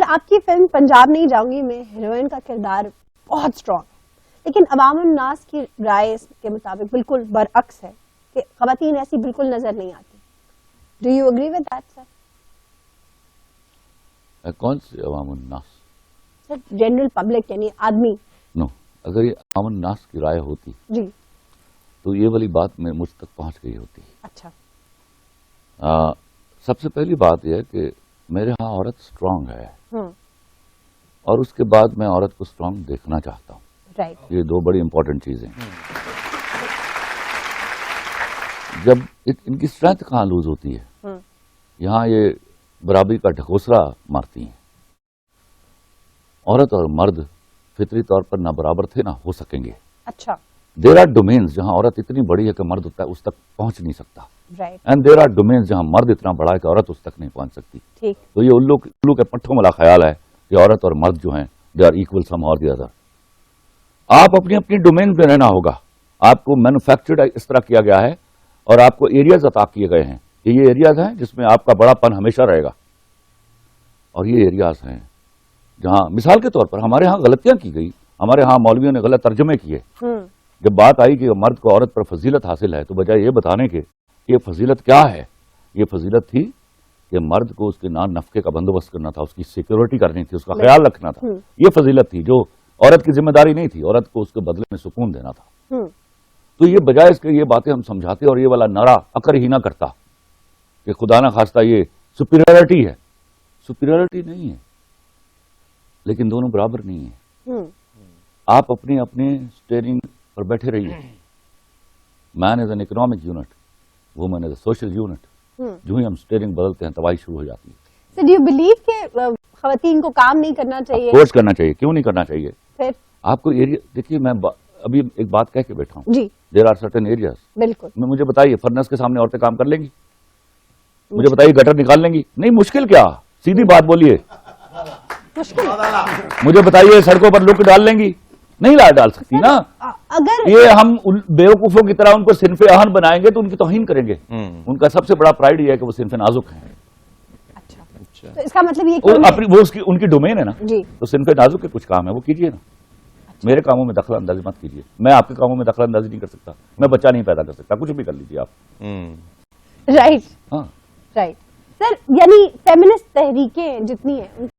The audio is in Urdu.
آپ کی فلم پنجاب نہیں جاؤں گی میں ہیروئن کا کردار بہت اسٹرانگ ہے، لیکن عوام الناس کی رائے کے مطابق بالکل برعکس ہے کہ خواتین ایسی بالکل نظر نہیں آتی. Do you agree with that sir? کون سے عوام الناس؟ سر جنرل پبلک یعنی آدمی. نو، اگر یہ عوام الناس کی رائے ہوتی جی تو یہ والی بات میں مجھ تک پہنچ گئی ہوتی. اچھا. سب سے پہلی بات یہ ہے کہ میرے ہاں عورت اسٹرانگ ہے ہوں اور اس کے بعد میں عورت کو اسٹرانگ دیکھنا چاہتا ہوں. رائٹ. یہ دو بڑی امپورٹنٹ چیزیں ہیں. جب ان کی اسٹرینتھ کہاں لوز ہوتی ہے؟ یہاں یہ برابری کا ڈھکوسلا مارتی ہیں. عورت اور مرد فطری طور پر نہ برابر تھے نہ ہو سکیں گے. اچھا. دیر آر ڈومینز جہاں عورت اتنی بڑی ہے کہ مرد اس تک پہنچ نہیں سکتا. Right. And there are domains جہاں مرد اتنا بڑا ہے کہ عورت اس تک نہیں پہنچ سکتی. ٹھیک. تو یہ الو کے پٹھوں والا خیال ہے کہ عورت اور مرد جو ہیں دے آر ایکول سم اور دی ادر. آپ اپنی اپنی ڈومین میں رہنا ہوگا. آپ کو مینوفیکچرڈ اس طرح کیا گیا ہے اور آپ کو ایریاز عطا کیے گئے ہیں کہ یہ ایریاز ہیں جس میں آپ کا بڑا پن ہمیشہ رہے گا. اور یہ ایریاز ہیں جہاں مثال کے طور پر ہمارے ہاں غلطیاں کی گئی. ہمارے ہاں مولویوں نے غلط ترجمے کیے. جب بات آئی کہ مرد کو عورت پر فضیلت حاصل ہے تو بجائے یہ بتانے کے یہ فضیلت کیا ہے، یہ فضیلت تھی کہ مرد کو اس کے نان نفقے کا بندوبست کرنا تھا، اس کی سیکورٹی کرنی تھی، اس کا خیال رکھنا تھا. یہ فضیلت تھی جو عورت کی ذمہ داری نہیں تھی. عورت کو اس کے بدلے میں سکون دینا تھا. تو یہ بجائے اس کے یہ باتیں ہم سمجھاتے اور یہ والا نعرہ اکر ہی نہ کرتا کہ خدا نہ خواستہ یہ سپیریورٹی ہے. سپیریورٹی نہیں ہے، لیکن دونوں برابر نہیں ہیں. آپ اپنے اسٹیئرنگ پر بیٹھے رہیے. Man is an economic unit, woman is a social unit. جو ہی ہم اسٹیئرنگ بدلتے ہیں تباہی شروع ہو جاتی ہے. سر ڈو یو بلیو کہ خواتین کو کام نہیں کرنا چاہیے؟ کورس کرنا چاہیے. کیوں نہیں کرنا چاہیے؟ پھر آپ کو ایریا دیکھیے، میں ابھی ایک بات کہہ کے بیٹھا ہوں. جی دیر آر سرٹن ایریاز. بالکل. مجھے بتائیے فرنس کے سامنے عورتیں کام کر لیں گی؟ مجھے بتائیے گٹر نکال لیں گی؟ نہیں. مشکل کیا؟ سیدھی بات بولیے. مشکل. مجھے بتائیے سڑکوں پر لک ڈال لیں گی؟ نہیں ڈال سکتی نا. اگر یہ ہم بیوقوفوں کی طرح ان کو صنف اہن بنائیں گے تو ان کی توہین کریں گے. ان کا سب سے بڑا پرائیڈ یہ ہے کہ وہ صنف نازک ہیں. اچھا. تو اس کا مطلب یہ وہ ان کی ڈومین ہے نا. جی. تو صنف نازک کے کچھ کام ہے وہ کیجیے نا. میرے کاموں میں دخل اندازی مت کیجیے. میں آپ کے کاموں میں دخل اندازی نہیں کر سکتا. میں بچہ نہیں پیدا کر سکتا. کچھ بھی کر لیجیے آپ. رائٹ. ہاں رائٹ. سر یعنی فیمنسٹ تحریکیں جتنی ہیں